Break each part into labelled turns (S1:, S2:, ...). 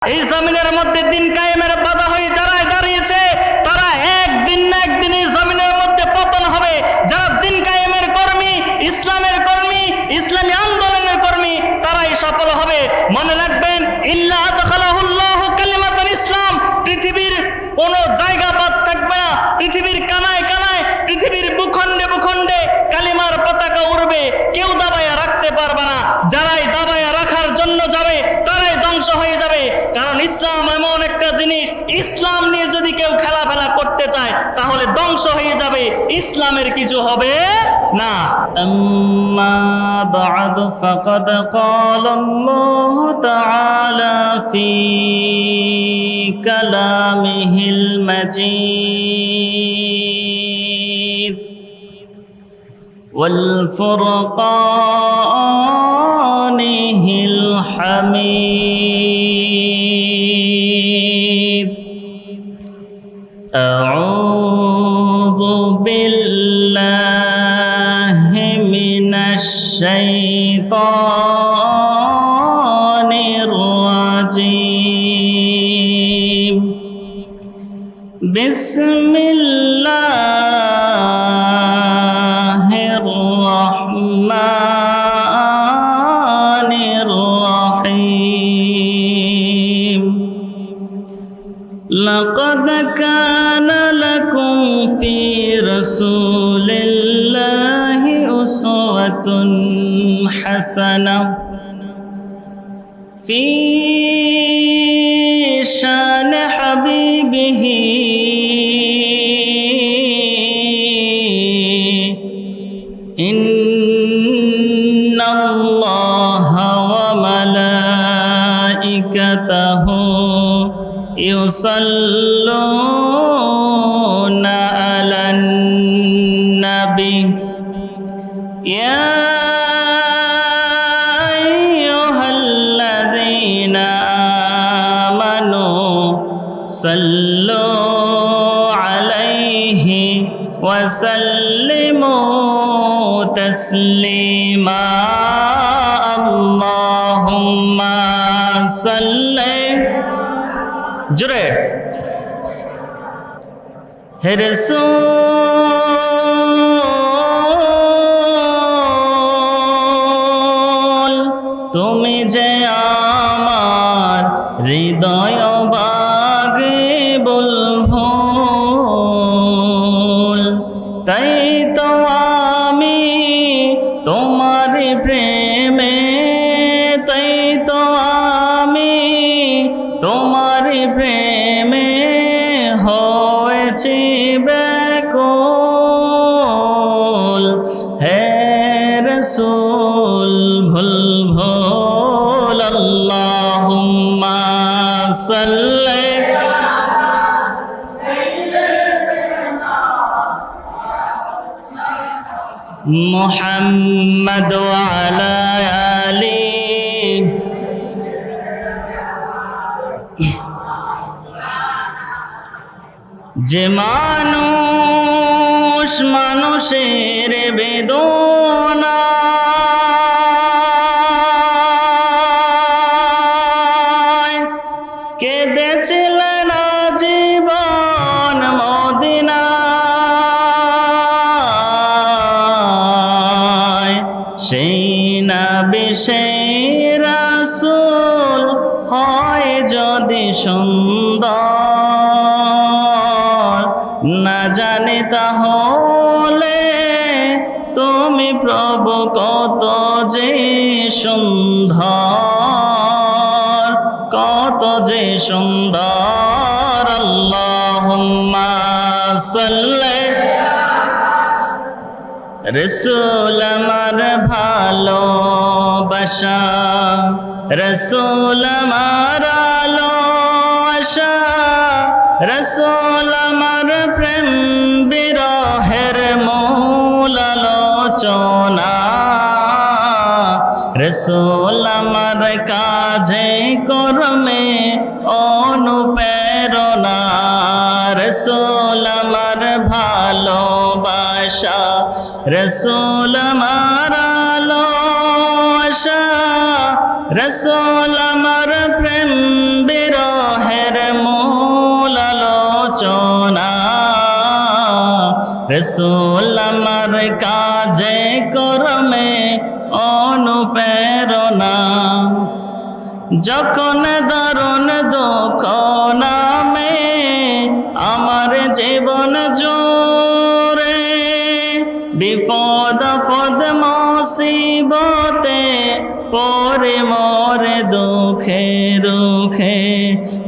S1: এই জমিনের মধ্যে দিন কায়েমের বাধা হয়ে যারা দাঁড়িয়েছে তারা একদিন না একদিন এই জমিনের মধ্যে পতন হবে। যারা দিন কায়েমের কর্মী, ইসলামের কর্মী, ইসলামী আন্দোলনের কর্মী, তারাই সফল হবে। মনে রাখবেন, ইল্লা আদখালাহুল্লাহু কালিমাতুল ইসলাম, পৃথিবীর কোন জায়গা বাদ থাকবে না। পৃথিবীর কানায় কানায়, পৃথিবীর ভূখণ্ডে ভূখণ্ডে কালিমার পতাকা উড়বে, কেউ দাবায়া রাখতে পারবে না। যারাই দাবায়া রাখার জন্য যাবে তারাই ধ্বংস হয়ে যাবে। কারণ ইসলাম এমন একটা জিনিস, ইসলাম নিয়ে যদি কেউ খেলাফেলা করতে চায় তাহলে ধ্বংস হয়ে যাবে, ইসলামের কিছু হবে না। আম্মা বা'দ ফাকাদ ক্বালা আল্লাহু তাআলা ফি কালামিহিল মাজিদ ওয়াল ফুরকানিহিল হামিদ। আউযু বিল্লাহি মিনাশ শাইতানির রাজীম। বিসমিল্লাহির রহমানির রহিম। লাকাদ কানা লাকুম ফি রাসূলিল্লাহি উসওয়াতুন হাসানাহ ফি শান হাবিবিহি ইন্নাল্লাহা ওয়া মালাইকাতাহু ইউসাল্লুনা আলান নাবী ইয়া আইয়ুহাল্লাযীনা আমানু সাল্লু আলাইহি ওয়া সাল্লিমু তাসলিমা। আল্লাহুম্মা সাল্লি জোরে। হে রাসূল, তুমি যে আমার হৃদয় বাগে বলবো, তাই তো আমি তোমার প্রেমে, তাই তো আমি তোমার প্রেমে হয়েছি ব্যাকুল। হে রাসূল, ভুল ভুল আল্লাহুম্মা সাল্লি মুহাম্মদ ওয়া আলা আলিহি। যে মানুষ মানুষের বেদনা কেঁদেছিলেন জীবন মদিনায়, সেই নবী সেই রাসূল হয় যদি সুন্দর, না জানি তাহলে তুমি প্রভু কত যে সুন্দর, কত যে সুন্দর। আল্লাহুম্মা সাল্লি। রাসূল আমার ভালোবাসা, রাসূল আমার আলোআশা, রাসূল আমার প্রেম বিরহের মূল আলোচনা, রাসূল আমার কাজে কর্মে অনুপ্রেরণা, রাসূল আমার ভালোবাসা, রাসূল আমার আলোআশা, রসুল আমার প্রেম বিরহের মূল আলোচনা, রসুল আমার কাজে কর্মে অনুপ্রেরণা। যখন দারুণ দুঃখ নামে আমার জীবন জোরে, বিপদ আপদ মুসিবতে পরে মরে দুঃখে দুঃখে,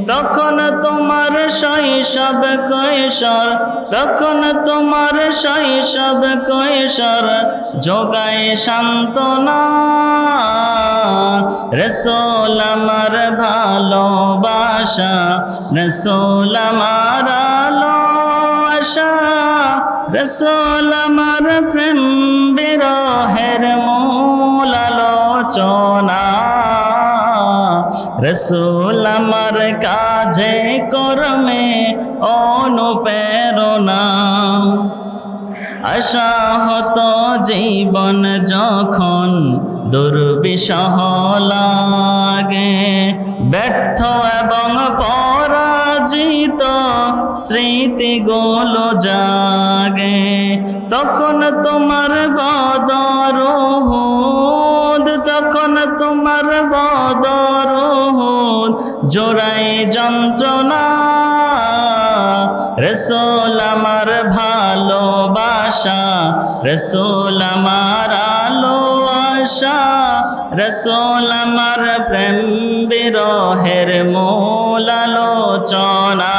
S1: তখন তোমার শৈশব কৈশোর, তখন তোমার শৈশব কৈশোর যোগায় সান্ত্বনা। রসুল আমার ভালোবাসা, রসুল আমার আলোআশা, রসুল আমার প্রেম বিরহের মূল আলোচনা, রসুল আমার কাজে কর্মে অনুপ্রেরণা। আশাহত জীবন যখন দুর্বিষহ লাগে, ব্যর্থ এবং পরাজিত স্মৃতিগুলো জাগে, তখন তোমার বদর উহুদ, তখন তোমার বদর উহুদ জোড়াই যন্ত্রণা। রসুল আমার ভালোবাসা, রসুল আমার আলোআশা, রসুল আমার প্রেম বিরহের মূল আলোচনা,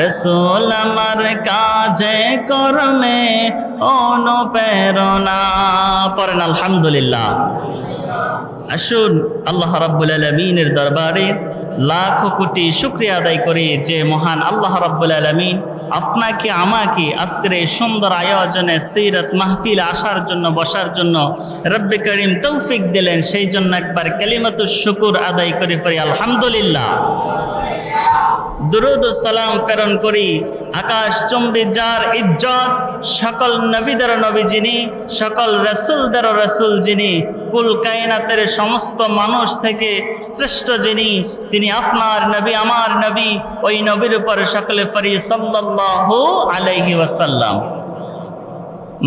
S1: রসুল আমার কাজে কর্মে অনুপ্রেরণা। পড়েন আলহামদুলিল্লাহ। আসুন আল্লাহ রাব্বুল আলামিনের দরবারে লাখো কোটি শুকরিয়া আদায় করি যে মহান আল্লাহ রাব্বুল আলামিন আপনাকে আমাকে আজকের এই সুন্দর আয়োজনে সিরাত মাহফিল আসার জন্য বসার জন্য রব্বে করিম তৌফিক দিলেন। সেই জন্য একবার কালিমাতুশ শুকুর আদায় করে পড়ি আলহামদুলিল্লাহ। দুরুদ ও সালাম প্রেরণ করি আকাশ চুম্বি যার ইজ্জত, সকল নবীদের নবী যিনি, সকল রাসূলদের রাসূল যিনি, কুল কায়নাতের সমস্ত মানুষ থেকে শ্রেষ্ঠ যিনি, তিনি আপনার নবী আমার নবী, ওই নবীর উপর সকলে পড়ি সাল্লাল্লাহু আলাইহি ওয়াসাল্লাম।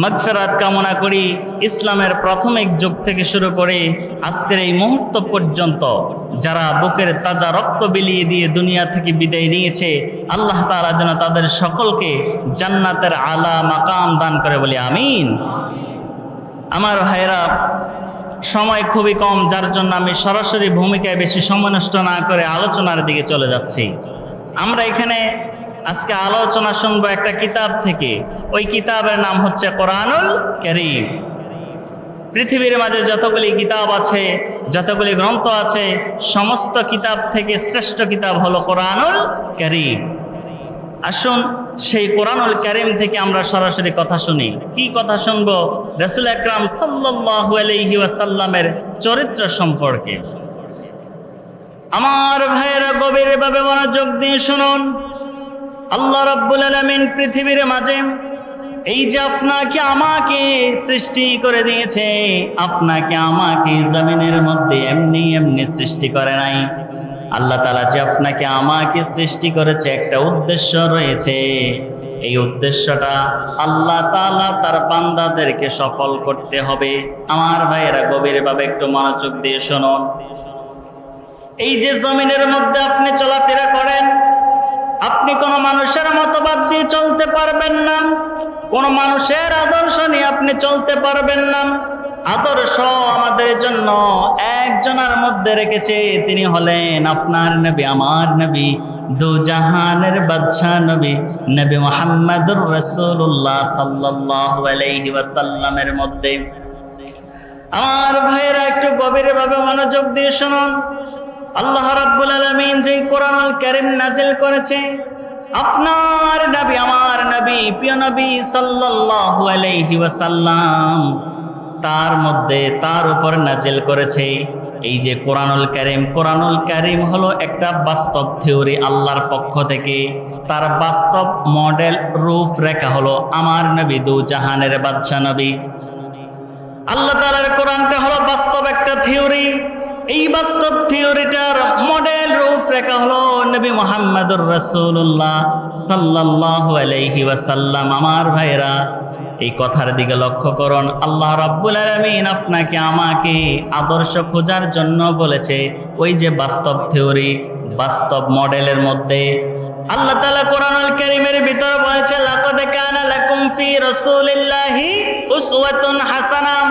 S1: মাগফিরাত কামনা করি ইসলামের প্রাথমিক যুগ থেকে শুরু করে আজকের এই মুহূর্ত পর্যন্ত যারা বুকের তাজা রক্ত বিলিয়ে দিয়ে দুনিয়া থেকে বিদায় নিয়েছে, আল্লাহ তাআলা যেন তাদের সকলকে জান্নাতের আলা মাকাম দান করে বলি আমিন। আমার ভাইরা, সময় খুবই কম, যার জন্য আমি সরাসরি ভূমিকায় বেশি সময় নষ্ট না করে আলোচনার দিকে চলে যাচ্ছি। আমরা এখানে আজকে আলোচনা শুনবো একটা কিতাব থেকে। ওই কিতাবের নাম হচ্ছে কোরআনুল কারীম। পৃথিবীর মাঝে যতগুলি কিতাব আছে, যতগুলি গ্রন্থ আছে, সমস্ত কিতাব থেকে শ্রেষ্ঠ কিতাব হলো কোরআনুল কারীম। আসুন সেই কোরআনুল কারীম থেকে আমরা সরাসরি কথা শুনি। কি কথা শুনবো? রাসূল আকরাম সাল্লাল্লাহু আলাইহি ওয়াসাল্লামের চরিত্র সম্পর্কে। আমার ভাইয়েরা গভীরভাবে মনোযোগ দিয়ে শুনুন। আল্লাহ রাব্বুল আলামিন পৃথিবীর মাঝে এই যে আপনাকে আমাকে সৃষ্টি করে দিয়েছে, আপনাকে আমাকে জমিনের মধ্যে এমনি এমনি সৃষ্টি করে নাই। আল্লাহ তাআলা যে আপনাকে আমাকে সৃষ্টি করেছে, একটা উদ্দেশ্য রয়েছে। এই উদ্দেশ্যটা আল্লাহ তাআলা তার বান্দাদেরকে সফল করতে হবে। আমার ভাইয়েরা গভীরভাবে একটু মনোযোগ দিয়ে শুনুন। এই যে জমিনের মধ্যে আপনি চলাফেরা করেন, আপনি কোনো মানুষের মতবাদ দিয়ে চলতে পারবেন না, কোনো মানুষের আদর্শ নিয়ে আপনি চলতে পারবেন না। আদর্শ আমাদের জন্য একজনের মধ্যে রেখেছে, তিনি হলেন আপনার নবী আমার নবী, দু জাহানের বাদশা নবী, নবী মুহাম্মদুর রাসূলুল্লাহ সাল্লাল্লাহু আলাইহি ওয়াসাল্লামের মধ্যে। আমার ভাইয়েরা একটু গভীরভাবে মনোযোগ দিয়ে শুনুন। আল্লাহ রাব্বুল আলামিন যে কোরআনুল কারীম নাজিল করেছে, আপনার নবী আমার নবী, প্রিয় নবী সাল্লাল্লাহু আলাইহি ওয়াসাল্লাম, তার মধ্যে তার উপর নাজিল করেছে এই যে কোরআনুল কারীম। কোরআনুল কারীম হলো একটা বাস্তব থিওরি আল্লাহর পক্ষ থেকে। তার বাস্তব মডেল রূপরেখা হলো আমার নবী, দু জাহানের বাদশা নবী। আল্লাহ তাআলার কোরআনটা হলো বাস্তব একটা থিওরি। এই বাস্তব থিওরিটার মডেল রূপরেখা হলো নবী মুহাম্মদুর রাসূলুল্লাহ সাল্লাল্লাহু আলাইহি ওয়াসাল্লাম। আমার ভাইরা, এই কথার দিকে লক্ষ্য করুন। আল্লাহ রাব্বুল আলামিন আপনাকে আমাকে আদর্শ খোঁজার জন্য বলেছে। ওই যে বাস্তব থিওরি, বাস্তব মডেলের মধ্যে আল্লাহ তাআলা কোরআনুল কারীমের ভিতর বলেছে, লাকাদ কানা লাকুম ফি রাসূলিল্লাহি উসওয়াতুন হাসানাহ।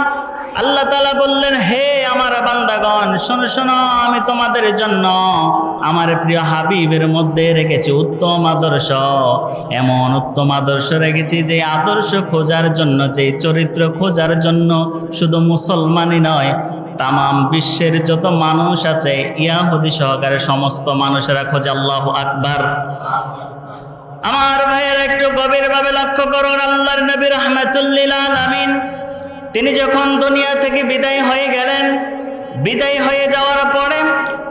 S1: আল্লাহ তাআলা বললেন, হে আমার বান্দাগণ, শোনো শোনো, আমি তোমাদের জন্য আমার প্রিয় হাবিবের মধ্যে রেখেছি উত্তম আদর্শ। এমন উত্তম আদর্শ রেখেছি যে আদর্শ খোঁজার জন্য, যে চরিত্র খোঁজার জন্য শুধু মুসলমানই নয়, তামাম বিশ্বের যত মানুষ আছে, ইয়াহুদি সহকারে সমস্ত মানুষেরা খোঁজে। আল্লাহু আকবার। আমার ভাইয়ের একটু গভীরভাবে লক্ষ্য করুন। আল্লাহর নবী রাহমাতুল লিল আলামিন তিনি যখন দুনিয়া থেকে বিদায় হয়ে গেলেন, বিদায় হয়ে যাওয়ার পরে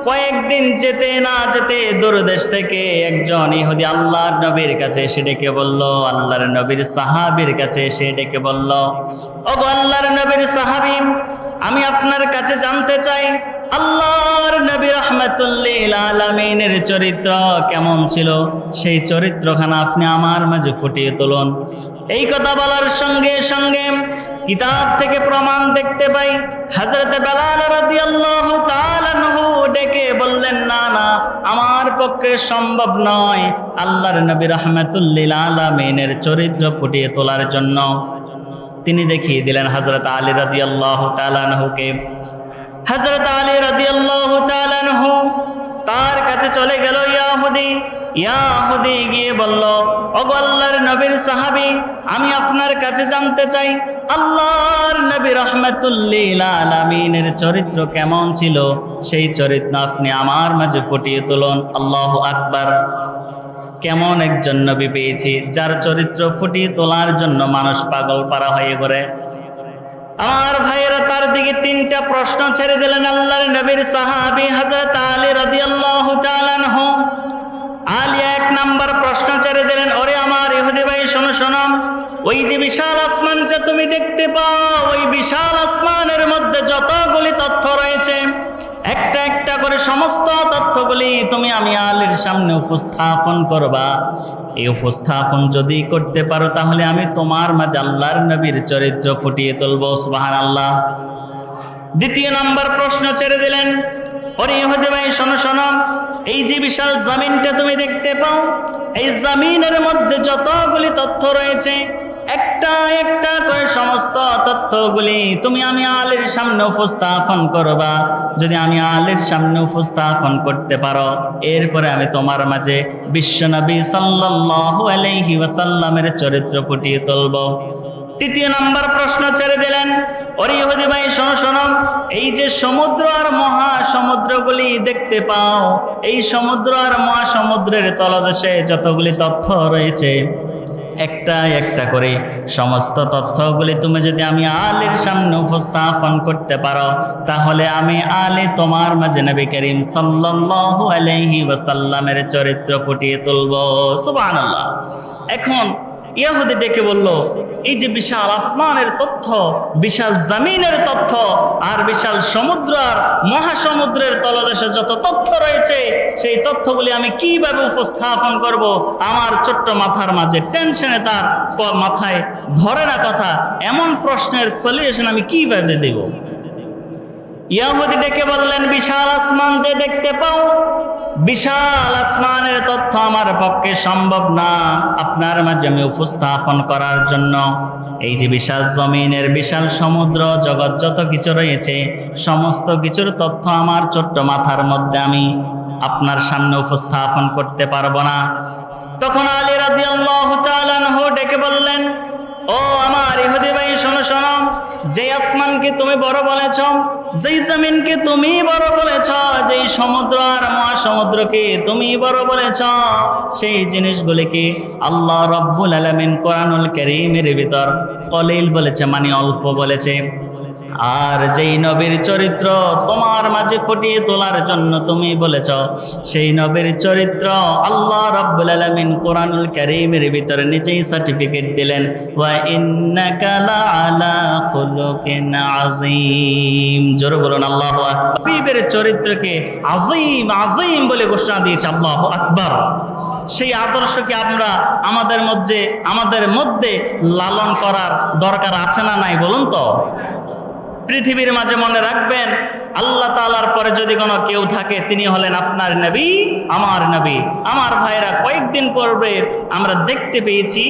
S1: কয়েকদিন যেতে না যেতে দূরদেশ থেকে একজন ইহুদি আল্লাহর নবীর কাছে এসে ডেকে বলল, আল্লাহর নবীর সাহাবীর কাছে এসে ডেকে বলল, ওগো আল্লাহর নবীর সাহাবী, আমি আপনার কাছে জানতে চাই আল্লাহর নবী রাহমাতুল লিল আলামিনের চরিত্র কেমন ছিল, সেই চরিত্রখানা আপনি আমার মাঝে ফুটিয়ে তুলুন। এই কথা বলার সঙ্গে সঙ্গে কিতাব থেকে প্রমাণ দেখতে পাই, হযরত বেলাল রাদিয়াল্লাহু তাআলা আনহু ডেকে বললেন, না না, আমার পক্ষে সম্ভব নয় আল্লাহর নবী রাহমাতুল লিল আলামিনের চরিত্র ফুটিয়ে তোলার জন্য। তিনি দেখিয়ে দিলেন হযরত আলী রাদিয়াল্লাহু তাআলা আনহুকে। হযরত আলী রাদিয়াল্লাহু তাআলা আনহু তার কাছে চলে গেল। ইয়াহুদি গিয়ে বলল, ওগো আল্লাহর নবীর সাহাবী, আমি আপনার কাছে জানতে চাই আল্লাহর নবী রাহমাতুল লিল আলামিনের চরিত্র কেমন ছিল, সেই চরিত্র আপনি আমার মাঝে ফুটিয়ে তুলুন। আল্লাহু আকবার। কেমন একজন নবী পেয়েছি যার চরিত্র ফুটিয়ে তোলার জন্য মানুষ পাগল পারা হয়ে ঘোরে। আমার ভাইয়েরা, তার দিকে তিনটা প্রশ্ন ছেড়ে দিলেন আল্লাহর নবীর সাহাবী হযরত আলী রাদিয়াল্লাহু তাআলা আনহু। আলী এক নাম্বার প্রশ্ন ছেড়ে দিলেন, ওরে আমার ইহুদি ভাই, শোনো শোনো, ওই যে বিশাল আসমানটা তুমি দেখতে পাও, ওই বিশাল আসমানের মধ্যে যতগুলি তথ্য রয়েছে, একটা একটা করে সমস্ত তথ্যগুলি তুমি আমি আলীর সামনে উপস্থাপন করবা। এই উপস্থাপন যদি করতে পারো তাহলে আমি তোমার মাঝে আল্লাহর নবীর চরিত্র ফুটিয়ে তুলবো। সুবহানাল্লাহ। দ্বিতীয় নাম্বার প্রশ্ন ছেড়ে দিলেন, ওরে ইহুদি ভাই, শোনো শোনো, এই যে বিশাল জমিনটা তুমি দেখতে পাও, এই জমিনের মধ্যে যতগুলি তথ্য রয়েছে, একটা একটা করে সমস্ত তথ্যগুলি তুমি আমি আলীর সামনে উপস্থাপন করবা। যদি আমি আলীর সামনে উপস্থাপন করতে পারো, এরপরে আমি তোমার মাঝে বিশ্বনবী সাল্লাল্লাহু আলাইহি ওয়াসাল্লামের চরিত্র ফুটিয়ে তুলব। তৃতীয় নাম্বার প্রশ্ন ছেড়ে দিলেন, ওরে ইহুদি ভাই, শোনো শোনো, এই যে সমুদ্র আর মহাসমুদ্রগুলি দেখতে পাও, এই সমুদ্র আর মহাসমুদ্রের তলদেশে যতগুলি তথ্য রয়েছে, একটা একটা করে সমস্ত তথ্যগুলি তুমি যদি আমি আলীর সামনে উপস্থাপন করতে পারো, তাহলে আমি আলী তোমার মাঝে নবী করিম সাল্লাল্লাহু আলাইহি ওয়াসাল্লামের চরিত্র ফুটিয়ে তুলব। সুবহানাল্লাহ। এখন ইহুদি ডেকে বলল, এই যে বিশাল আসমানের তথ্য, বিশাল জমিনের তথ্য, আর বিশাল সমুদ্র আর মহাসমুদ্রের তলদেশে যত তথ্য রয়েছে, সেই তথ্যগুলি আমি কিভাবে উপস্থাপন করব? আমার ছোট্ট মাথার মাঝে টেনশনে তার মাথায় ধরে না কথা। এমন প্রশ্নের সলিউশন আমি কিভাবে দেব? ইহুদি ডেকে বললেন, বিশাল আসমান যে দেখতে পাও, বিশাল আসমানের তথ্য আমার পক্ষে সম্ভব না আপনার মাধ্যমে উপস্থাপন করার জন্য। এই যে বিশাল জমিনের, বিশাল সমুদ্র জগৎ যত কিছু রয়েছে, সমস্ত কিছুর তথ্য আমার ছোট্ট মাথার মধ্যে আমি আপনার সামনে উপস্থাপন করতে পারবো না। তখন আলী রাদিয়াল্লাহু তাআলা আনহু ডেকে বললেন, ও আমার ইহুদি ভাই, শোনো শোনো, যে আসমানকে তুমি বড় বলেছ, যেই জমিনকে তুমি বড় বলেছ, যেই সমুদ্র আর মহাসমুদ্রকে তুমি বড় বলেছ, সেই জিনিসগুলিকে আল্লাহ রাব্বুল আলামিন কোরআনুল কারীমের ভিতর কলিল বলেছে, মানে অল্প বলেছে। আর যেই নবীর চরিত্র তোমার মাঝে ফুটিয়ে তোলার জন্য তুমি বলেছ, সেই নবীর চরিত্র আল্লাহ রাব্বুল আলামিন কোরআনুল কারীমের ভিতরে নিজেই সার্টিফিকেট দিলেন, ওয়া ইন্নাকা লাআলা খুলুকিন আযীম। জোরে বলুন আল্লাহু আকবার। নবীর চরিত্রকে আযীম আযীম বলে ঘোষণা দিয়েছে, আল্লাহু আকবার। সেই আদর্শকে আমরা আমাদের মধ্যে লালন করার দরকার আছে না নাই বলুন তো? পৃথিবীর মাঝে মনে রাখবেন, আল্লাহ তাআলার পরে যদি কোনো কেউ থাকে তিনি হলেন আপনার নবী, আমার নবী। আমার ভাইরা, কয়েকদিন পূর্বে আমরা দেখতে পেয়েছি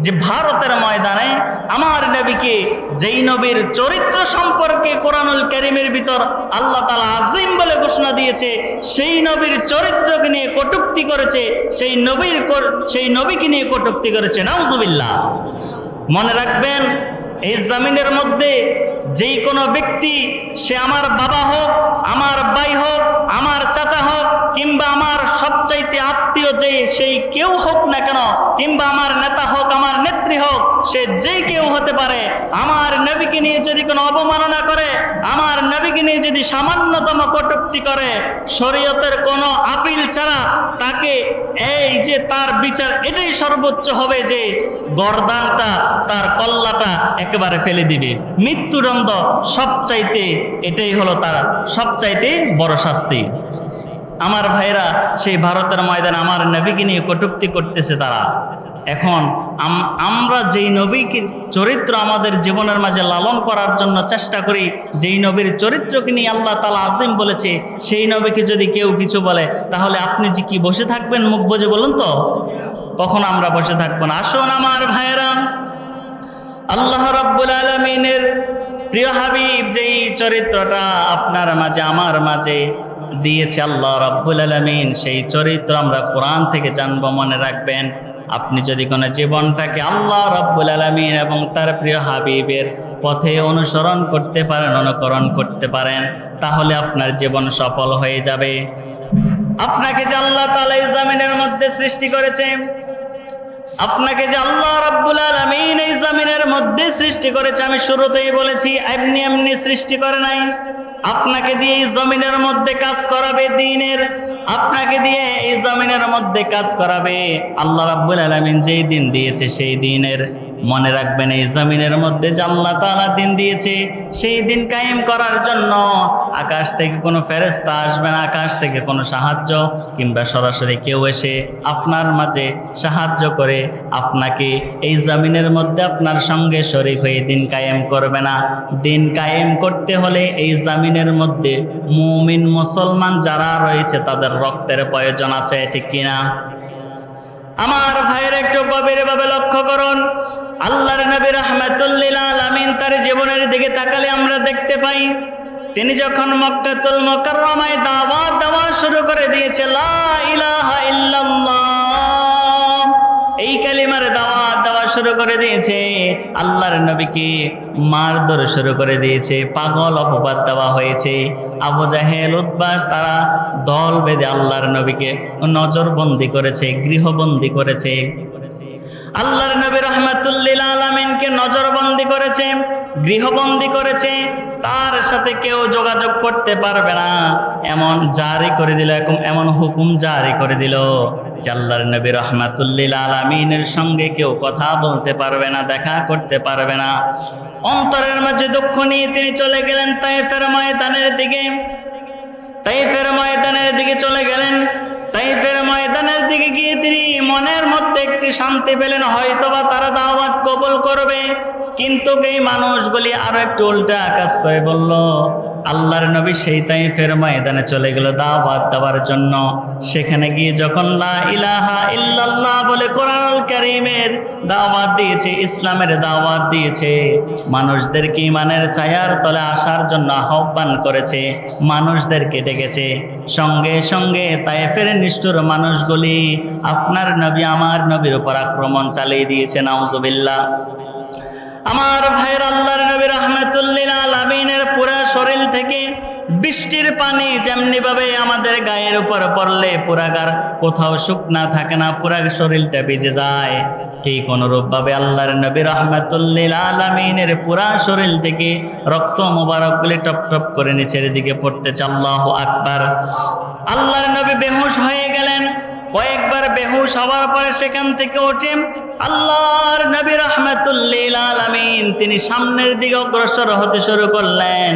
S1: যে ভারতের ময়দানে আমার নবীকে, যেই নবীর চরিত্র সম্পর্কে কোরআনুল কারীমের ভিতর আল্লাহ তাআলা আযীম বলে ঘোষণা দিয়েছে, সেই নবীর চরিত্রকে নিয়ে কটূক্তি করেছে, সেই নবীকে নিয়ে কটূক্তি করেছে। নাউজুবিল্লাহ। মনে রাখবেন, এই জমিনের মধ্যে যেই কোনো ব্যক্তি, সে আমার বাবা হোক, আমার ভাই হোক, আমার চাচা হোক, কিংবা আমার সবচাইতে আত্মীয় সেই কেউ হোক না কেন, কিংবা আমার নেতা হোক, আমার নেত্রী হোক, সে যে কেউ হতে পারে, আমার নবীকে নিয়ে যদি কোনো অবমাননা করে, আমার নবীকে নিয়ে যদি সামান্যতম কটূক্তি করে, শরীয়তের কোনো আপিল ছাড়া তাকে এই যে তার বিচার এটাই সর্বোচ্চ হবে যে গর্দানটা, তার কল্লাটা একেবারে ফেলে দিবে। মৃত্যুদণ্ড সবচাইতে, এটাই হলো তার সবচাইতে বড় শাস্তি। আমার ভাইরা, সেই ভারতের ময়দানে আমার নবীকে নিয়ে কটূক্তি করতেছে তারা। এখন আমরা যেই নবীকে চরিত্র আমাদের জীবনের মাঝে লালন করার জন্য চেষ্টা করি, যেই নবীর চরিত্রকে নিয়ে আল্লাহ তাআলা আযীম বলেছে, সেই নবীকে যদি কেউ কিছু বলে, তাহলে আপনি যে কি বসে থাকবেন মুখ বুজে বলুন তো? কখন আমরা বসে থাকবো না। আসুন আমার ভাইরা, আল্লাহ রাব্বুল আলামিনের প্রিয় হাবিব যেই চরিত্রটা আপনার মাঝে আমার মাঝে দিয়েছে আল্লাহ রাব্বুল আলামিন, সেই চরিত্র আমরা কোরআন থেকে জানবো। মনে রাখবেন, আপনি যদি কোনো জীবনটাকে আল্লাহ রাব্বুল আলামিন এবং তার প্রিয় হাবিবের পথে অনুসরণ করতে পারেন, অনুকরণ করতে পারেন, তাহলে আপনার জীবন সফল হয়ে যাবে। আপনাকে যে আল্লাহ তাআলা এই জমিনের মধ্যে সৃষ্টি করেছে, আপনাকে যে আল্লাহ রাব্বুল আলামিন এই জমিনের মধ্যে সৃষ্টি করেছে, আমি শুরুতেই বলেছি এমনি এমনি সৃষ্টি করে নাই। আপনাকে দিয়ে এই জমিনের মধ্যে কাজ করাবে দ্বীনের, আপনাকে দিয়ে এই জমিনের মধ্যে কাজ করাবে আল্লাহ রাব্বুল আলামিন যেই দিন দিয়েছে সেই দিনের। মনে রাখবেন, এই জমিনের মধ্যে যে আল্লাহ তাআলা দিন দিয়েছে, সেই দিন কায়েম করার জন্য আকাশ থেকে কোনো ফেরেশতা আসবে না, আকাশ থেকে কোনো সাহায্য কিংবা সরাসরি কেউ এসে আপনার মাঝে সাহায্য করে আপনাকে এই জমিনের মধ্যে আপনার সঙ্গে শরীক হয়ে দিন কায়েম করবে না। দিন কায়েম করতে হলে এই জমিনের মধ্যে মুমিন মুসলমান যারা রয়েছে তাদের রক্তের প্রয়োজন আছে, ঠিক কিনা? আমার ভাইয়ের একটু গভীরভাবে লক্ষ্য করুন, আল্লাহর নবী রাহমাতুল লিল আলামিন তার জীবনের দিকে তাকালে আমরা দেখতে পাই, তিনি যখন মক্কাতুল মুকাররমায় দাওয়াত দেওয়া শুরু করে দিয়েছে, লা ইলাহা ইল্লাল্লাহ, এই কালিমার দাওয়াত দেওয়া শুরু করে দিয়েছে, আল্লাহর নবীকে মারধর শুরু করে দিয়েছে, পাগল অপবাদ দেওয়া হয়েছে। আবু জাহেল, উতবা তারা দল বেঁধে আল্লাহর নবীকে নজরবন্দি করেছে, গৃহবন্দী করেছে। আল্লাহর নবী রাহমাতুল লিল আলামিনকে নজরবন্দি করেছে, গৃহবন্দী করেছে, তার সাথে কেউ যোগাযোগ করতে পারবে না এমন জারি করে দিল, এমন হুকুম জারি করে দিল যে আল্লাহর নবী রাহমাতুল লিল আলামিনের সঙ্গে কেউ কথা বলতে পারবে না, দেখা করতে পারবে না। অন্তরের মাঝে দুঃখ নিয়ে তিনি চলে গেলেন তায়েফের ময়দানের দিকে। তায়েফের ময়দানের দিকে চলে গেলেন। তায়েফের ময়দানের দিকে গিয়ে তিনি মনের মধ্যে একটি শান্তি পেলেন, হয়তোবা তারা দাওয়াত কবুল করবে। কিন্তু এই মানুষগুলি আরো একটু উল্টা কাজ করে বলল। আল্লাহর নবী সেই তায়েফের ময়দানে চলে গেল দাওয়াত দেওয়ার জন্য। সেখানে গিয়ে যখন লা ইলাহা ইল্লাল্লাহ বলে কোরআনুল কারীমের দাওয়াত দিয়েছে, ইসলামের দাওয়াত দিয়েছে, মানুষদেরকে ঈমানের ছায়ার তলে আসার জন্য আহ্বান করেছে, মানুষদেরকে ডেকেছে, সঙ্গে সঙ্গে তায়েফের নিষ্ঠুর মানুষগুলি আপনার নবী আমার নবীর উপর আক্রমণ চালিয়ে দিয়েছে। নাউজুবিল্লাহ। আমার ভাইয়ের, আল্লাহর নবী রাহমাতুল লিল আলামিনের পুরা শরীর থেকে বৃষ্টির পানি যেমনি ভাবে আমাদের গায়ের উপর পড়লে পুরাগার কোথাও শুকনা থাকে না, পুরা শরীরটা ভিজে যায়, ঠিক অনুরূপ ভাবে আল্লাহর নবী রাহমাতুল লিল আলামিনের পুরা শরীর থেকে রক্ত মোবারকগুলি টপ টপ করে নিচের দিকে পড়তেছে। আল্লাহু আকবার। আল্লাহর নবী বেহুশ হয়ে গেলেন। কয়েকবার বেহুশ হওয়ার পরে সেখান থেকে উঠে আল্লাহর নবী রাহমাতুল লিল আলামিন তিনি সামনের দিকে অগ্রসর হতে শুরু করলেন,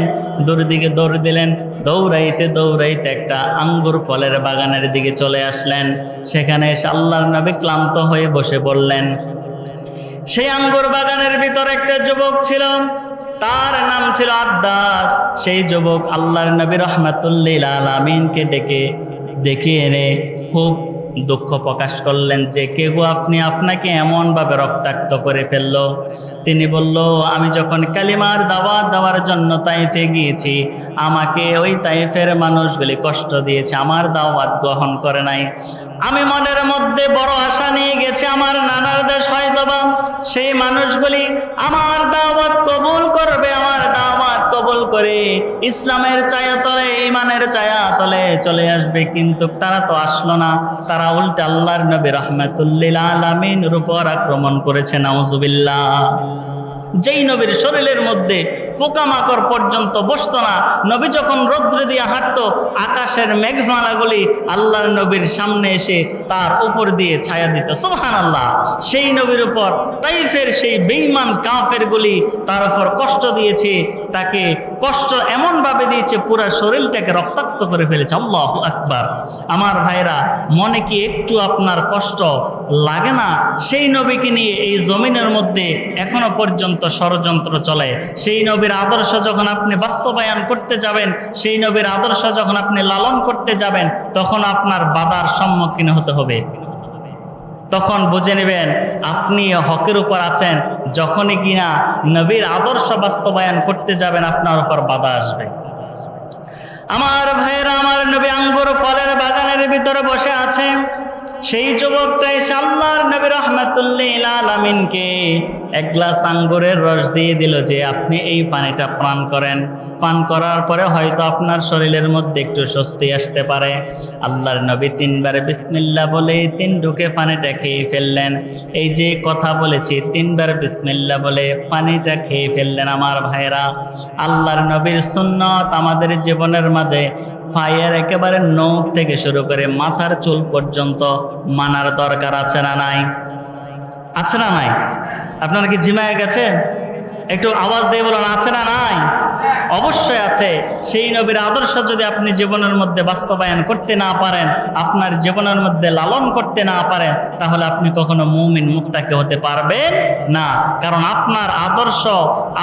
S1: দূর দিকে দৌড় দিলেন। দৌড়াইতে দৌড়াইতে একটা আঙ্গুর ফলের বাগানের দিকে চলে আসলেন। সেখানে এসে আল্লাহর নবী ক্লান্ত হয়ে বসে পড়লেন। সেই আঙ্গুর বাগানের ভিতর একটা যুবক ছিল, তার নাম ছিল আদ্দাস। সেই যুবক আল্লাহর নবী রাহমাতুল লিল আলামিনকে ডেকে এনে খুব দুঃখ প্রকাশ করলেন যে কে গো আপনি, আপনাকে এমনভাবে রক্তাক্ত করে ফেললো। তিনি বলল, আমি যখন কালিমার দাওয়াত দেওয়ার জন্য তাইফে গিয়েছি, আমাকে ওই তাইফের মানুষগুলি কষ্ট দিয়েছে, আমার দাওয়াত গ্রহণ করে নাই। আমি মনের মধ্যে বড় আশা নিয়ে গেছি, আমার নানার দেশ হয়তোবা সেই মানুষগুলি আমার দাওয়াত কবুল করবে, আমার দাওয়াত কবুল করে ইসলামের ছায়াতলে, ইমানের ছায়াতলে চলে আসবে। কিন্তু তারা তো আসলো না, তারা উল্টে আল্লাহর নবী রাহমাতুল লিল আলামিনের উপর আক্রমণ করেছে। নাউজুবিল্লাহ। যেই নবীর শরীরের মধ্যে পোকামাকড় পর্যন্ত বসতো না, নবী যখন রৌদ্র দিয়ে হাঁটতো, আকাশের মেঘমালাগুলি আল্লাহর নবীর সামনে এসে তার উপর দিয়ে ছায়া দিত। সুবহানাল্লাহ। সেই নবীর উপর তাইফের সেই বেঈমান কাফেরগুলি তার উপর কষ্ট দিয়েছে, তাকে কষ্ট এমনভাবে দিয়েছে পুরা শরীরটাকে রক্তাক্ত করে ফেলেছে। আল্লাহু আকবার। আমার ভাইরা, মনে কি একটু আপনার কষ্ট লাগে না? সেই নবীকে নিয়ে এই জমিনের মধ্যে এখনো পর্যন্ত ষড়যন্ত্র চলে। সেই নবীর আদর্শ যখন আপনি বাস্তবায়ন করতে যাবেন, সেই নবীর আদর্শ যখন আপনি লালন করতে যাবেন, তখন আপনার বাধার সম্মুখীন হতে হবে। তখন বুঝে নেবেন আপনি হকের উপর আছেন। যখনই কিনা নবীর আদর্শ বাস্তবায়ন করতে যাবেন, আপনার উপর বাধা আসবে। আমার ভাইয়েরা, আমার নবী আঙ্গুর ফলের বাগানের ভিতরে বসে আছে। সেই যুবকটা এসে আল্লাহর নবী রাহমাতুল লিল আলামিনকে এক গ্লাস আঙ্গুরের রস দিয়ে দিল যে আপনি এই পানিটা পান করেন। পান করার পরে হয়তো আপনার শরীরের মধ্যে একটু স্বস্তি আসতে পারে। আল্লাহর নবী তিনবার বিসমিল্লাহ বলে 3 ঢুকে পানিটা খেয়ে ফেললেন। এই যে কথা বলেছি, 3বার বিসমিল্লাহ বলে পানিটা খেয়ে ফেললেন। আমার ভাইরা, আল্লাহর নবীর সুন্নাত আমাদের জীবনের মাঝে পায়ের একেবারে নখ থেকে শুরু করে মাথার চুল পর্যন্ত মানার দরকার আছে না নাই? আছে না নাই? আপনারা কি ঝিমায় গেছেন? একটু আওয়াজ দিয়ে বলুন, আছে না নাই? অবশ্যই আছে। সেই নবীর আদর্শ যদি আপনি জীবনের মধ্যে বাস্তবায়ন করতে না পারেন, আপনার জীবনের মধ্যে লালন করতে না পারেন, তাহলে আপনি কখনো মুমিন মুত্তাকি হতে পারবেন না। কারণ আপনার আদর্শ,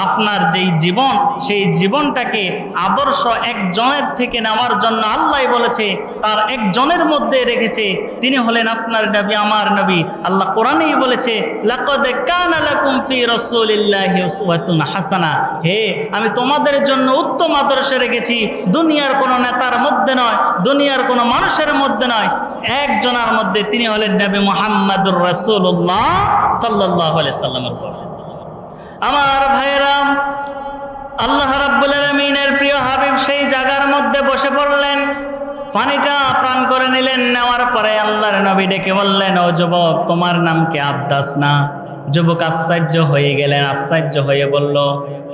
S1: আপনার যেই জীবন, সেই জীবনটাকে আদর্শ একজনের থেকে নেওয়ার জন্য আল্লাহ বলেছে, তার একজনের মধ্যে রেখেছে। তিনি হলেন আপনার নবী, আমার নবী। আল্লাহ কোরআনেই বলেছে, লাকাদ কানা লাকুম ফি রাসূলিল্লাহি উসওয়াতুন হাসানা। হে, আমি তোমাদের জন্য উত্তম আদর্শ রেখেছি। দুনিয়ার কোনো নেতার মধ্যে নয়, দুনিয়ার কোনো মানুষের মধ্যে নয়, একজনের মধ্যে। তিনি হলেন নবী মুহাম্মদুর রাসূলুল্লাহ সাল্লাল্লাহু আলাইহি সাল্লামের পর। আমার ভাইরা, আল্লাহ রাব্বুল আলামিনের প্রিয় হাবিব সেই জায়গার মধ্যে বসে পড়লেন, পানিটা পান করে নিলেন। নেওয়ার পরে আল্লাহর নবী ডেকে বললেন, ও যুবক, তোমার নাম কি আব্দাস না? যুবক আশ্চর্য হয়ে গেলেন, আশ্চর্য হয়ে বলল,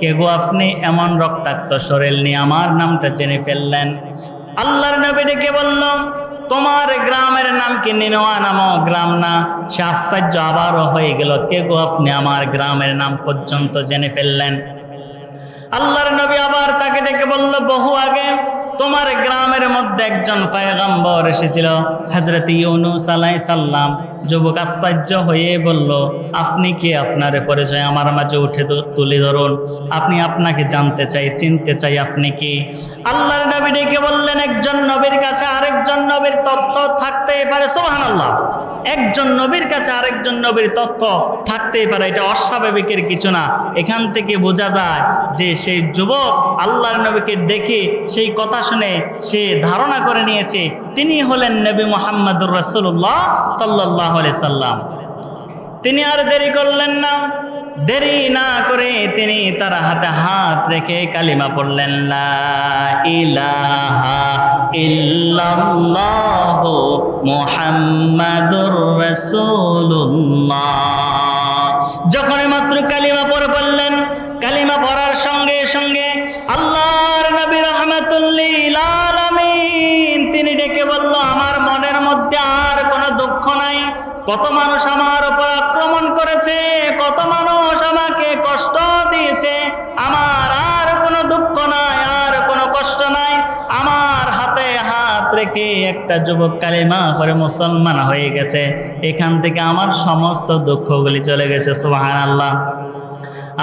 S1: কে গো আপনি, এমন রক্তাক্ত শরীর নিয়ে আমার নামটা জেনে ফেললেন? আল্লাহর নবী ডেকে বলল, তোমার গ্রামের নাম কি নিনোয়া নামক গ্রাম না? সে আশ্চর্য আবারও হয়ে গেল, কে গো আপনি আমার গ্রামের নাম পর্যন্ত জেনে ফেললেন? আল্লাহর নবী আবার তাকে ডেকে বলল, বহু আগে তোমার গ্রামের মধ্যে একজন পয়গম্বর এসেছিল, হযরত ইউনূস আলাইহিস সালাম। যুবক আশ্চর্য হয়ে বলল, আপনি কি? আপনার পরিচয় আমার মাঝে উঠে তুলে ধরুন, আপনি আপনাকে জানতে চাই, চিনতে চাই, আপনি কি? আল্লাহর নবী ডেকে বললেন, একজন নবীর কাছে আরেকজন নবীর তথ্য থাকতেই পারে। সুবহানাল্লাহ। একজন নবীর কাছে আরেকজন নবীর তথ্য থাকতেই পারে, এটা অস্বাভাবিকের কিছু না। এখান থেকে বোঝা যায় যে সেই যুবক আল্লাহর নবীকে দেখে, সেই কথা শুনে সে ধারণা করে নিয়েছে তিনি হলেন নবী মুহাম্মদুর রাসূলুল্লাহ সাল্লাল্লাহু আলাইহি সাল্লাম। তিনি আর দেরি করলেন না, দেরি না করে তিনি তার হাতে হাত রেখে কালিমা পড়লেন, লা ইলাহা ইল্লাল্লাহু মুহাম্মাদুর রাসূলুল্লাহ। যখন মাত্র কালিমা পড়ে বললেন, কালিমা পড়ার সঙ্গে সঙ্গে আল্লাহর নবী রাহমাতুল লিল আলামিন তিনি ডেকে বলল, আমার মনের মধ্যে আর কোনো দুঃখ নাই। কত মানুষ আমার উপর আক্রমণ করেছে, কত মানুষ আমাকে কষ্ট দিয়েছে, আমার আর কোনো দুঃখ নাই, আর কোনো কষ্ট নাই। আমার হাতে হাত রেখে একটা যুবক কালিমা পড়ে মুসলমান হয়ে গেছে, এখান থেকে আমার সমস্ত দুঃখগুলি চলে গেছে। সুবহানাল্লাহ।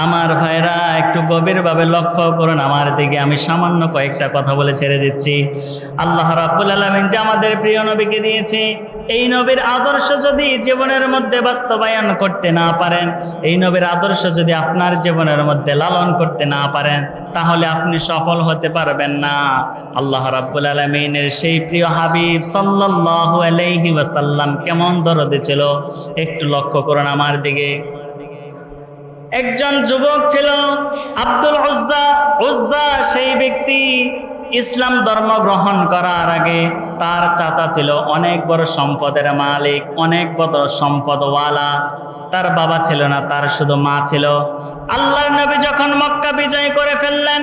S1: আমার ভাইরা একটু গভীরভাবে লক্ষ্য করুন আমার দিকে, আমি সামান্য কয়েকটা কথা বলে ছেড়ে দিচ্ছি। আল্লাহ রাব্বুল আলামিন যে আমাদের প্রিয় নবীকে দিয়েছে, এই নবীর আদর্শ যদি জীবনের মধ্যে বাস্তবায়ন করতে না পারেন, এই নবীর আদর্শ যদি আপনার জীবনের মধ্যে লালন করতে না পারেন, তাহলে আপনি সফল হতে পারবেন না। আল্লাহ রাব্বুল আলামিনের সেই প্রিয় হাবিব সাল্লাল্লাহু আলাইহি ওয়াসাল্লাম কেমন দরদী ছিল, একটু লক্ষ্য করুন আমার দিকে। একজন যুবক ছিল আব্দুল উজ্জা, সেই ব্যক্তি ইসলাম ধর্ম গ্রহণ করার আগে তার চাচা ছিল অনেক বড় সম্পদের মালিক, অনেক বড় সম্পদওয়ালা। তার বাবা ছিল না, তার শুধু মা ছিল। আল্লাহর নবী যখন মক্কা বিজয় করে ফেললেন,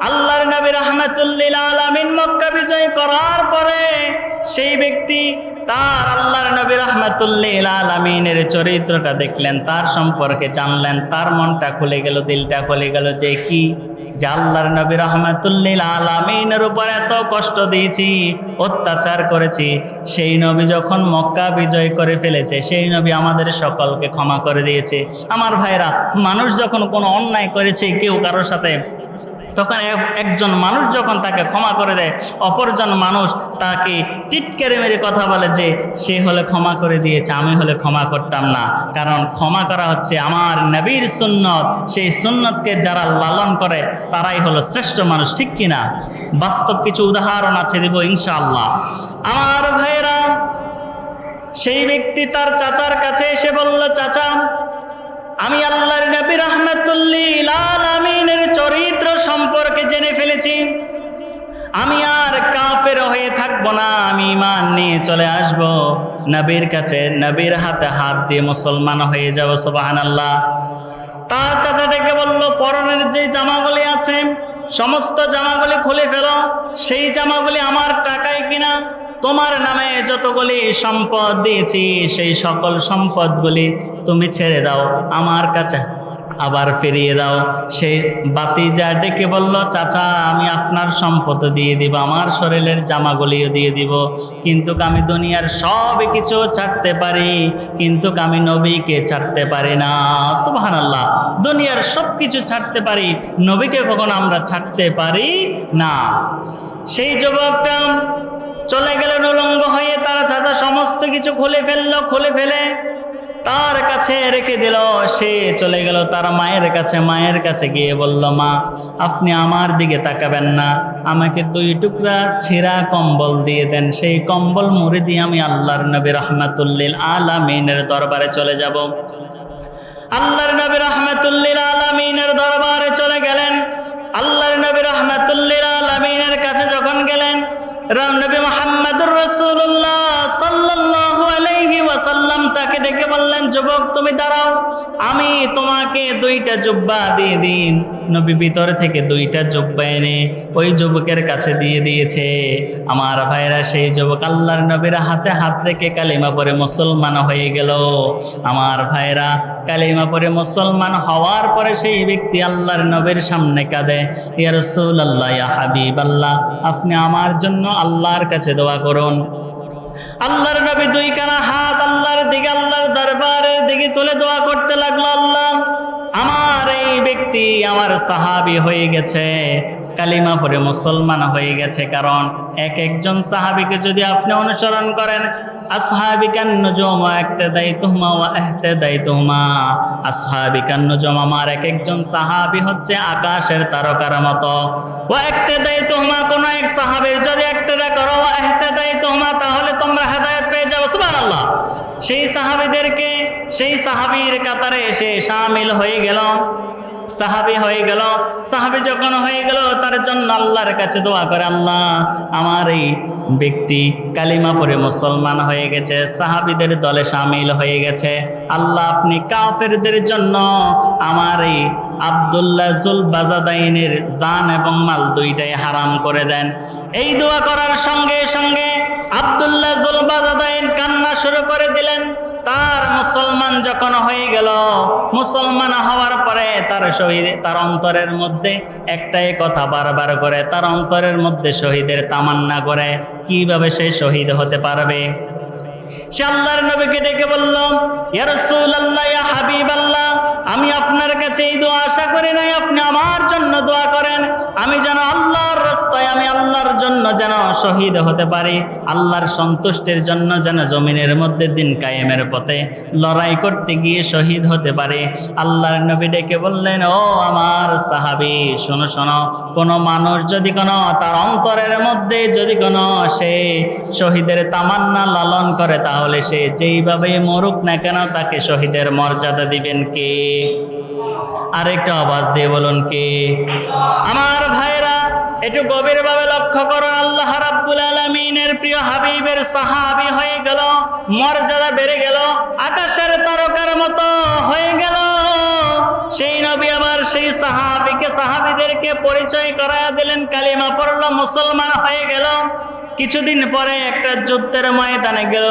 S1: আল্লাহর নবী রাহমাতুল লিল আলামিন মক্কা বিজয় করার পরে সেই ব্যক্তি তার আল্লাহর নবী রাহমাতুল লিল আলামিনের চরিত্রটা দেখলেন, তার সম্পর্কে জানলেন, তার মনটা খুলে গেল, দিলটা খুলে গেল যে কি, যে আল্লাহর নবী রাহমাতুল লিল আলামিনের উপর এত কষ্ট দিয়েছি, অত্যাচার করেছি, সেই নবী যখন মক্কা বিজয় করে ফেলেছে, সেই নবী আমাদের সকলকে ক্ষমা করে দিয়েছে। আমার ভাইরা, মানুষ যখন কোনো অন্যায় করেছে কেউ কারোর সাথে, তখন একজন মানুষ যখন তাকে ক্ষমা করে দেয়, অপরজন মানুষ তাকে টিটকারি মেরে কথা বলে যে সে হলে ক্ষমা করে দিয়েছে, আমি হলে ক্ষমা করতাম না। কারণ ক্ষমা করা হচ্ছে আমার নবীর সুন্নত, সেই সুন্নতকে যারা লালন করে তারাই হলো শ্রেষ্ঠ মানুষ, ঠিক কিনা? বাস্তব কিছু উদাহরণ আছে, দেব ইনশাআল্লাহ। আমার ভাইরা, সেই ব্যক্তি তার চাচার কাছে এসে বলল, চাচা, আমি আল্লাহর নবী রাহমাতুল লিল আলামিনের চরিত্র সম্পর্কে জেনে ফেলেছি, আমি আর কাফের হয়ে থাকবো না, আমি ঈমান নিয়ে চলে আসব নবীর কাছে, নবীর হাতে হাত দিয়ে মুসলমান হয়ে যাব। সুবহানাল্লাহ। তার চাচা ডেকে বলল, পরনের যে জামাগুলি আছে সমস্ত জামাগুলি খুলে ফেলো, সেই জামাগুলি আমার টাকায় কিনা, তোমার নামে যতগুলি সম্পদ দিয়েছি সেই সকল সম্পদগুলি তুমি ছেড়ে দাও, আমার কাছে আবার ফিরিয়ে দাও। সেই বাতিজা ডেকে বলল, চাচা, আমি আপনার সম্পদ দিয়ে দিব, আমার শরীরের জামাগুলিও দিয়ে দিব, কিন্তু আমি দুনিয়ার সব কিছু ছাড়তে পারি, কিন্তু আমি নবীকে ছাড়তে পারি না। সুবহানাল্লাহ। দুনিয়ার সব কিছু ছাড়তে পারি, নবীকে কখনো আমরা ছাড়তে পারি না। সেই যুবকটা চলে গেল উলঙ্গ হয়ে, তার চাচা সমস্ত কিছু খুলে ফেলে তার কাছে রেখে দিল। সে চলে গেল তার মায়ের কাছে, মায়ের কাছে গিয়ে বলল, মা, আপনি আমার দিকে তাকাবেন না, আমাকে 2 টুকরা ছেঁড়া কম্বল দিয়ে দেন, সেই কম্বল মুড়ি দিয়ে আমি আল্লাহর নবী রাহমাতুল লিল আলামিনের দরবারে চলে যাব। আল্লাহর নবী রাহমাতুল লিল আলামিনের দরবারে চলে গেলেন। আল্লাহর নবী রাহমাতুল লিল আলামিনের কাছে যখন গেলেন, নবী মুহাম্মদুর রাসূলুল্লাহ সাল্লাল্লাহু আলাইহি ওয়াসাল্লাম তাকে ডেকে বললেন, যুবক, তুমি দাঁড়াও, আমি তোমাকে 2টা জুব্বা দিয়ে দিন। নবী ভিতর থেকে 2টা জুব্বা এনে ওই যুবকের কাছে দিয়ে দিয়েছে। আমার ভাইরা, সেই যুবক আল্লাহর নবীর হাতে হাত রেখে কালিমা পড়ে মুসলমান হয়ে গেল। আমার ভাইরা, কালিমা পড়ে মুসলমান হওয়ার পরে সেই ব্যক্তি আল্লাহর নবীর সামনে কাঁদে, ইয়া রাসূলুল্লাহ, ইয়া হাবিবাল্লাহ, আপনি আমার জন্য আল্লাহর কাছে দোয়া করুন। আল্লাহর নবী 2 কানা হাত আল্লাহর দিকে, আল্লাহর দরবারের দিকে তুলে দোয়া করতে লাগলো, আল্লাহ, আমার এই ব্যক্তি আমার সাহাবী হয়ে গেছে, কালিমা পড়ে মুসলমান হয়ে গেছে। কারণ একজন সাহাবীকে যদি আপনি অনুসরণ করেন, আসহাবিকান নুজুম ইক্তাদাইতুহুমা ওয়া ইহতাদাইতুহুমা, আসহাবিকান নুজুম, আমার একজন সাহাবী হচ্ছে আকাশের তারকার মতো, ওয়া ইক্তাদাইতুহুমা, কোন এক সাহাবীর যদি ইক্তাদা করো, ওয়া ইহতাদাইতুহুমা, তাহলে তোমরা হেদায়েত পেয়ে যাবে। সুবহানাল্লাহ। সেই সাহাবীদেরকে সেই সাহাবীর কাতারে এসে শামিল হয়ে গেল, সাহাবী হয়ে গেল। সাহাবী যখন হয়ে গেল তার জন্য আল্লাহর কাছে দোয়া করে, আল্লাহ আমার এই ব্যক্তি কালিমা পড়ে মুসলমান হয়ে গেছে, সাহাবীদের দলে শামিল হয়ে গেছে, আল্লাহ আপনি কাফেরদের জন্য আমার এই আব্দুল্লাহ জুল বাজাদাইনের জান এবং মাল দুইটাই হারাম করে দেন। এই দোয়া করার সঙ্গে সঙ্গে আব্দুল্লাহ জুল বাজাদাইন কান্না শুরু করে দিলেন। তার মুসলমান যখন হয়ে গেল, মুসলমান হওয়ার পরে তার অন্তরের মধ্যে একটাই কথা বারবার করে, তার অন্তরের মধ্যে শহীদের তামান্না করে, কিভাবে সে শহীদ হতে পারবে। সে আল্লাহর নবীকে ডেকে বলল, ইয়া রাসূলুল্লাহ, ইয়া হাবিবাল্লাহ, আমি আপনার কাছে এই দোয়া আশা করি নাই, আপনি আমার জন্য দোয়া করেন, আমি যেন আল্লাহর রাস্তায়, আমি আল্লাহর জন্য যেন শহীদ হতে পারি, আল্লাহর সন্তুষ্টির জন্য যেন জমিনের মধ্যে দিন কায়েমের পথে লড়াই করতে গিয়ে শহীদ হতে পারে। আল্লাহর নবী ডেকে বললেন, ও আমার সাহাবী, শোনো শোনো, কোনো মানুষ যদি কোনো তার অন্তরের মধ্যে যদি কোনো সে শহীদের তামান্না লালন করে, তাহলে সে যেইভাবে মরুক না কেন তাকে শহীদের মর্যাদা দিবেন কে? আরেকটা আওয়াজ দিয়ে বলুন কে? আমার ভাইরা একটু গভীরভাবে লক্ষ্য করুন, আল্লাহ রাব্বুল আলামিনের প্রিয় হাবিবের সাহাবী হয়ে গেল, মর্যাদা বেড়ে গেল, আকাশের তারকার মতো হয়ে গেল। সেই নবী আবার সেই সাহাবীদেরকে পরিচয় করায়া দিলেন, কালিমা পড়ল, মুসলমান হয়ে গেল। কিছুদিন পরে একটা যুদ্ধের ময়দানে গেল।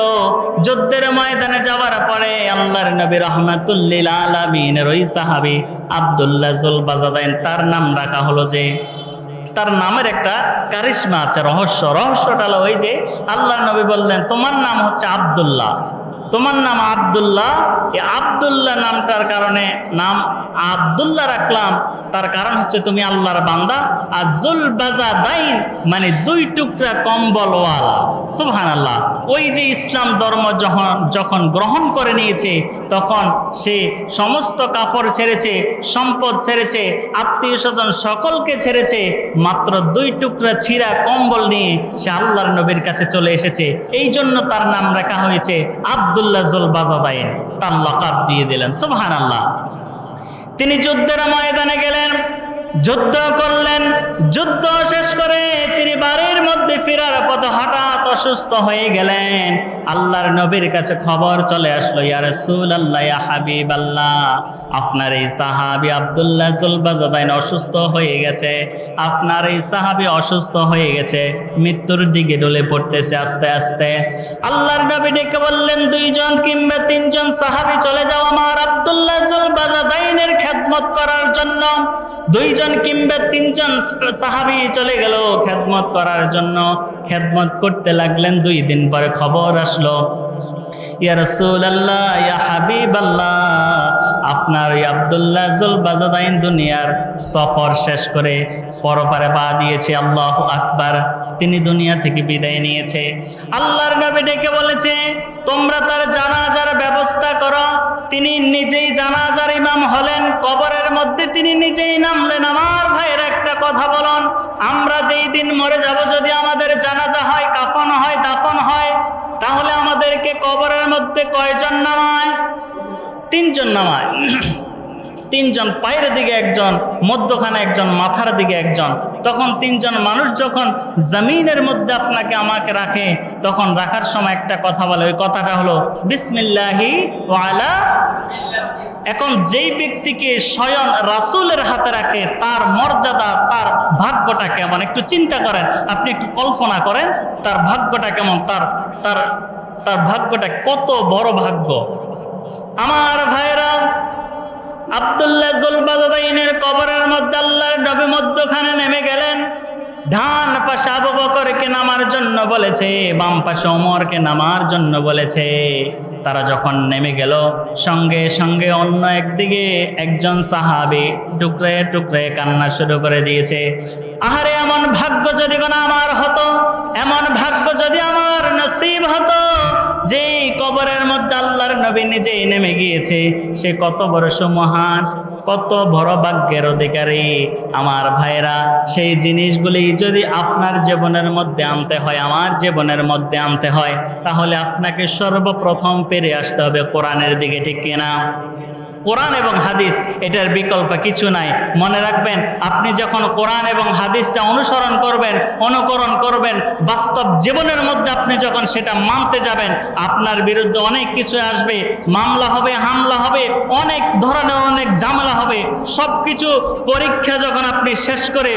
S1: যুদ্ধের ময়দানে যাওয়ার পরে আল্লাহর নবী রাহমাতুল লিল আলামিনের ওই সাহাবী আব্দুল্লাহ জুল বাজাদাইন, তার নাম রাখা হলো যে, তার নামের একটা কারিশমা আছে, রহস্যটা হলো ওই যে আল্লাহর নবী বললেন, তোমার নাম হচ্ছে আব্দুল্লাহ, তোমার নাম আব্দুল্লাহ। এই আব্দুল্লাহ নামটার কারণে নাম আব্দুল্লাহ রাখলাম, তার কারণ হচ্ছে তুমি আল্লাহর বান্দা। আর জুল বাজাদাইন মানে দুই টুকরা কম্বলওয়ালা। সুবহানাল্লাহ। ওই যে ইসলাম ধর্ম যখন গ্রহণ করে নিয়েছে, তখন সে সমস্ত কাপড় ছেড়েছে, সম্পদ ছেড়েছে, আত্মীয় স্বজন সকলকে ছেড়েছে, মাত্র দুই টুকরা ছিঁড়া কম্বল নিয়ে সে আল্লাহর নবীর কাছে চলে এসেছে। এই জন্য তার নাম রাখা হয়েছে আব্দুল্লাহ জুল বাজাদাইন, তার লকাব দিয়ে দিলেন। সুবহানাল্লাহ। তিনি যুদ্ধের ময়দানে গেলেন, যুদ্ধ করলেন, যুদ্ধ শেষ করে তিনি বাড়ির মধ্যে ফেরার পথে হঠাৎ অসুস্থ হয়ে গেলেন। আল্লাহর নবীর কাছে খবর চলে আসলো, ইয়া রাসূলুল্লাহ, ইয়া হাবিবাল্লাহ, আপনার এই সাহাবী আব্দুল্লাহ জুল বাজাদাইন অসুস্থ হয়ে গেছে, আপনার এই সাহাবী অসুস্থ হয়ে গেছে, মৃত্যুর দিকে ডলে পড়তেছে আস্তে আস্তে। আল্লাহর নবী ডেকে বললেন, 2 জন কিংবা 3 জন সাহাবী চলে যাও আমার আব্দুল্লাহ জুল বাজাদাইনের খেদমত করার জন্য। 2 জন কিংবা 3 জন সাহাবী চলে গেল খেদমত করার জন্য। খেদমত করতে লাগলেন। 2 দিন পরে খবর আসলো, ইয়া রাসূলুল্লাহ, ইয়া হাবিবাল্লাহ, আপনার এই আব্দুল্লাহ জুল বাজাদাইন দুনিয়ার সফর শেষ করে পরপারে পা দিয়েছে। আল্লাহু আকবার। তিনি দুনিয়া থেকে বিদায় নিয়েছে। আল্লাহর নবী ডেকে বলেছে, তোমরা তার জানাজার ব্যবস্থা করো। তিনি নিজেই জানাজার ইমাম হলেন, কবরের মধ্যে তিনি নিজেই নামলেন। আমার ভাইয়ের একটা কথা বলুন, আমরা যেই দিন মরে যাব, যদি আমাদের জানাজা হয়, কাফন হয়, দাফন হয়, তাহলে আমাদেরকে কবরের মধ্যে কয়জন নামায়? 3 জন নামায়। 3 জন, পায়ের দিকে একজন, মধ্যখানে একজন, মাথার দিকে একজন। তখন 3 জন মানুষ যখন জমিনের মধ্যে আপনাকে আমাকে রাখে, তখন রাখার সময় একটা কথা বলে, ওই কথাটা হলো বিসমিল্লাহি ওয়া আলা। এখন যেই ব্যক্তিকে স্বয়ং রাসূলের হাতে রাখে, তার মর্যাদা, তার ভাগ্যটা কেমন একটু চিন্তা করেন, আপনি একটু কল্পনা করেন তার ভাগ্যটা কেমন, তার ভাগ্যটা কত বড় ভাগ্য। আমার ভাইরা, আব্দুল্লাহ জুল বাজাদাইনের কবরের মধ্যে আল্লাহর নবী মধ্যখানে নেমে গেলেন। ডান পাশে আবু বকরকে নামার জন্য বলেছে, বাম পাশে ওমরকে নামার জন্য বলেছে। তারা যখন নেমে গেল, সঙ্গে সঙ্গে অন্য একদিকে একজন সাহাবী টুকরে টুকরে কান্না শুরু করে দিয়েছে। আহারে, এমন ভাগ্য যদি কোনো আমার হতো, এমন ভাগ্য যদি আমার নসিব হতো, যেই কবরের মধ্যে আল্লাহর নবী নিজেই নেমে গিয়েছে, সে কত বড় সুমহান। কত বড় ভাগ্যের অধিকারী আমার ভাইরা। সেই জিনিসগুলি যদি আপনার জীবনের মধ্যে আনতে হয়, আমার জীবনের মধ্যে আনতে হয়, তাহলে আপনাকে সর্বপ্রথম পেরে আসতে হবে কোরআনের দিকে, ঠিক কিনা? কোরআন এবং হাদিস, এটার বিকল্প কিছু নাই। মনে রাখবেন, আপনি যখন কোরআন এবং হাদিসটা অনুসরণ করবেন, অনুকরণ করবেন, বাস্তব জীবনের মধ্যে আপনি যখন সেটা মানতে যাবেন, আপনার বিরুদ্ধে অনেক কিছু আসবে, মামলা হবে, হামলা হবে, অনেক ধরনের অনেক ঝামেলা হবে। সব কিছু পরীক্ষা যখন আপনি শেষ করে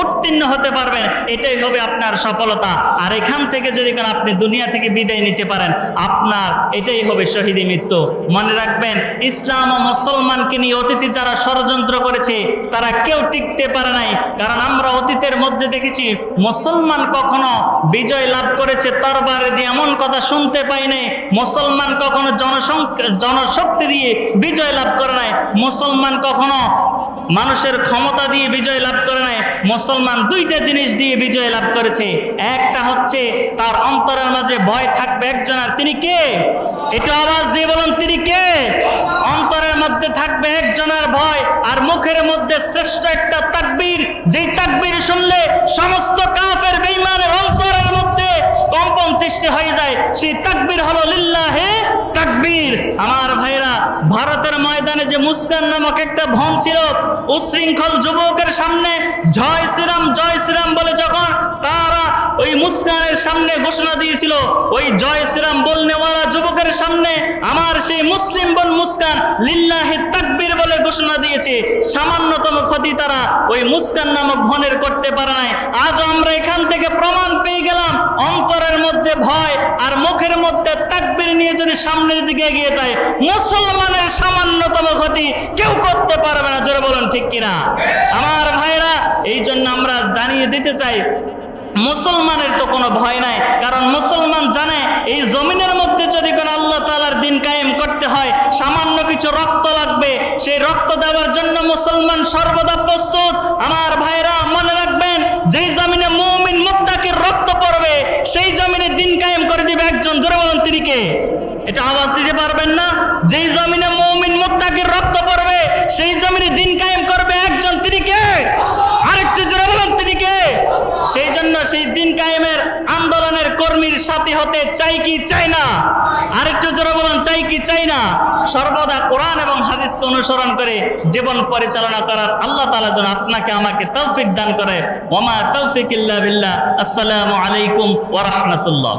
S1: উত্তীর্ণ হতে পারবেন, এটাই হবে আপনার সফলতা। আর এখান থেকে যদি আপনি দুনিয়া থেকে বিদায় নিতে পারেন, আপনার এটাই হবে শহীদি মৃত্যু। মনে রাখবেন, ইসলাম ও মুসলমানকে নিয়ে অতীতে যারা ষড়যন্ত্র করেছে তারা কেউ টিকতে পারে নাই। কারণ আমরা অতীতের মধ্যে দেখেছি মুসলমান কখনো বিজয় লাভ করেছে তরবারে দিয়ে, এমন কথা শুনতে পাই নাই। মুসলমান কখনো জনশক্তি দিয়ে বিজয় লাভ করে নাই। মুসলমান কখনো মানুষের ক্ষমতা দিয়ে বিজয় লাভ করে নাই। মুসলমান দুইটা জিনিস দিয়ে বিজয় লাভ করেছে। একটা হচ্ছে তার অন্তরের মাঝে ভয় থাকবে একজনের, তিনি কে? একটু আওয়াজ দিয়ে বলুন, তিনি কে? অন্তরের মধ্যে থাকবে একজনের ভয়, আর মুখের মধ্যে শ্রেষ্ঠ একটা তাকবীর, যেই তাকবীর শুনলে সমস্ত কাফের বেঈমানের অন্তরের মধ্যে কম্পন সৃষ্টি হয়ে যায়। সেই তাকবীর হলো লিল্লাহে তাকবীর। আমার ভাইরা, ভারতের ময়দানে যে মুস্কান নামক একটা ভন ছিল, উশৃঙ্খল যুবকের সামনে জয় শ্রীরাম জয় শ্রীরাম বলে যখন তারা ওই মুস্কানের সামনে ঘোষণা দিয়েছিল, ওই জয় শ্রীরাম বলনেওয়ালা যুবকের সামনে আমার সেই মুসলিম বোন মুস্কান লিল্লাহি তাকবীর বলে ঘোষণা দিয়েছে। সামান্যতম ক্ষতি তারা ওই মুস্কান নামক ভনের করতে পারে নাই। আজ আমরা এখান থেকে প্রমাণ পেয়ে গেলাম, অন্তরের মধ্যে ভয় আর মুখের মধ্যে তাকবীর নিয়ে যদি সামনের দিকে এগিয়ে যায়, মুসলমানের সামান্যতম ক্ষতি কেউ করতে পারবে না। জোরে বলুন ঠিক কিনা? আমার ভাইরা, এই জন্য আমরা জানিয়ে দিতে চাই, মুসলমানের তো কোনো ভয় নাই। কারণ মুসলমান জানে এই জমিনের মধ্যে যদি কোনো আল্লাহ তাআলার দিন কায়েম করতে হয়, সামান্য কিছু রক্ত লাগবে। সেই রক্ত দেওয়ার জন্য মুসলমান সর্বদা প্রস্তুত। আমার ভাইরা, মনে রাখবেন, যেই জমিনে মুমিন মুত্তাকির রক্ত পড়বে, সেই জমিনে দিন কায়েম করে দিবে একজন। জোরে বলুন, তিনি কে? এটা আওয়াজ দিতে পারবেন না? যেই জমিনে মুমিন মুত্তাকির রক্ত পড়বে, সেই জমিনে দিন কায়েম করবে একজন, তিনি কে? আরেকটু জোরে বলুন, তিনি কে? সেই জন্য সেই দিন কায়েমের আন্দোলনের কর্মীর সাথে হতে চাই কি চাই না? আরেকটু জোরে বলুন, চাই কি চাই না? সর্বদা কোরআন এবং হাদিসকে অনুসরণ করে জীবন পরিচালনা করার আল্লাহ তাআলা যেন আপনাকে আমাকে তৌফিক দান করে। ওয়া মা তৌফিক ইল্লা বিল্লাহ। আসসালামু আলাইকুম ওয়া রাহমাতুল্লাহ।